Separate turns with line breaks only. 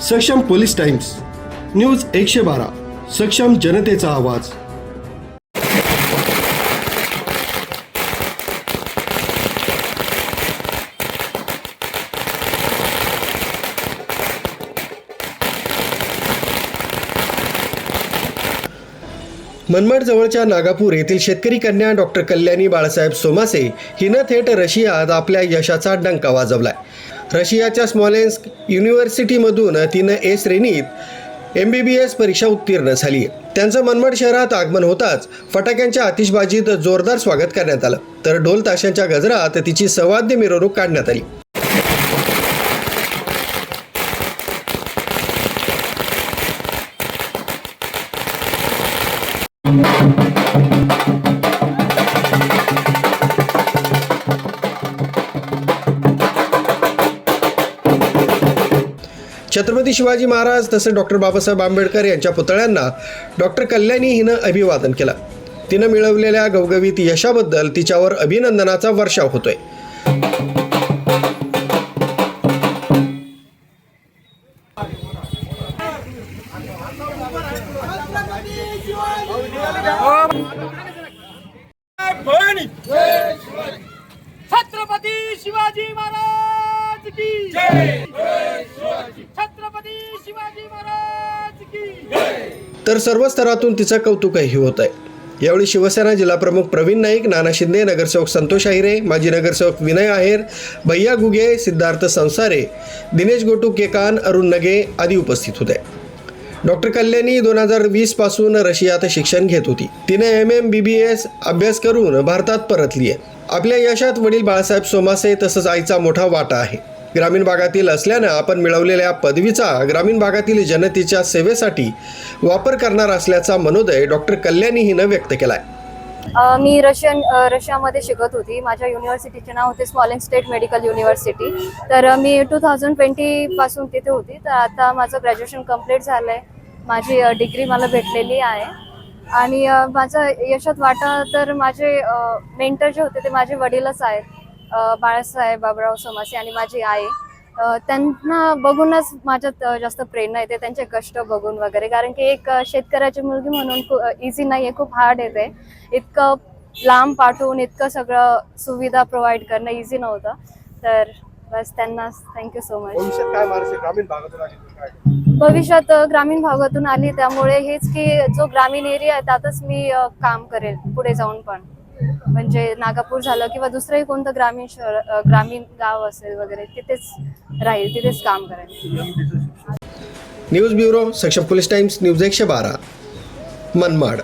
सक्षम police times news 112 सक्षम जनतेचा आवाज। मनमाड जवळच्या नागापूर येथील शेतकरी कन्या डॉक्टर कल्याणी बाळासाहेब सोमासे हिनं थेट रशियात आपल्या यशाचा डंका वाजवलाय। रशियाच्या स्मॉलेन्स्क युनिव्हर्सिटीमधून तिनं ए श्रेणीत MBBS परीक्षा उत्तीर्ण झाली। त्यांचं मनमाड शहरात आगमन होताच फटाक्यांच्या आतिषबाजीत जोरदार स्वागत करण्यात आलं, तर ढोल ताशांच्या गजरात तिची सवाद्य मिरवणूक काढण्यात आली। छत्रपती शिवाजी महाराज तसेच डॉक्टर बाबासाहेब आंबेडकर यांच्या पुतळ्यांना डॉक्टर कल्याणी हिनं अभिवादन केलं। तिनं मिळवलेल्या गवगवीत यशाबद्दल तिच्यावर अभिनंदनाचा वर्षाव होतोय।
छत्रपती शिवाजी महाराज की जय। छत्रपती शिवाजी महाराज की जय।
तर सर्व स्तरातून तिचं कौतुकही होत आहे। यावेळी शिवसेना जिल्हाप्रमुख प्रवीण नाईक, नाना शिंदे, नगरसेवक संतोष आहिरे, माजी नगरसेवक विनय आहेर, भैया गुगे, सिद्धार्थ संसारे, दिनेश गोटू केकान, अरुण नगे आदी उपस्थित होते। डॉक्टर कल्याणी 2020 पासून रशियात शिक्षण घेत होती। तिने MBBS अभ्यास करून भारतात परतली आहे। आपल्या यशात वडील बाळासाहेब सोमासे तसंच आईचा मोठा वाटा आहे। ग्रामीण भागातील असल्यानं आपण मिळवलेल्या पदवीचा ग्रामीण भागातील जनतेच्या सेवेसाठी वापर करणार असल्याचा मनोदय डॉक्टर कल्याणी हिनं व्यक्त केलाय।
मी रशियामध्ये शिकत होती। माझ्या युनिव्हर्सिटीचे नाव होते स्मॉलेन्स्क स्टेट मेडिकल युनिव्हर्सिटी। तर मी 2020 पासून तिथे होती। तर आता माझं ग्रॅज्युएशन कंप्लीट झालंय, माझी डिग्री मला भेटलेली आहे। आणि माझं यशात वाटा तर माझे मेंटर जे होते ते माझे वडीलच आहेत, बाळासाहेब बाबूराव सोमासे आणि माझी आई। त्यांना बघूनच माझ्यात जास्त प्रेरणा येते, त्यांचे कष्ट बघून वगैरे। कारण की एक शेतकऱ्याची मुलगी म्हणून इझी नाही आहे, खूप हार्ड येते। इतकं लांब पाठवून इतकं सगळं सुविधा प्रोव्हाइड करणं इझी नव्हतं। तर बस त्यांना थँक्यू सो मच। भविष्यात ग्रामीण भागातून आली, त्यामुळे हेच की जो ग्रामीण एरिया आहे त्यातच मी काम करेल पुढे जाऊन पण। म्हणजे नागापूर झालं किंवा दुसरंही कोणतं ग्रामीण गाव असेल वगैरे, तिथेच राहील, तिथेच काम करेल।
न्यूज ब्युरो, सक्षम पोलीस टाइम्स, न्यूज 112 मनमाड।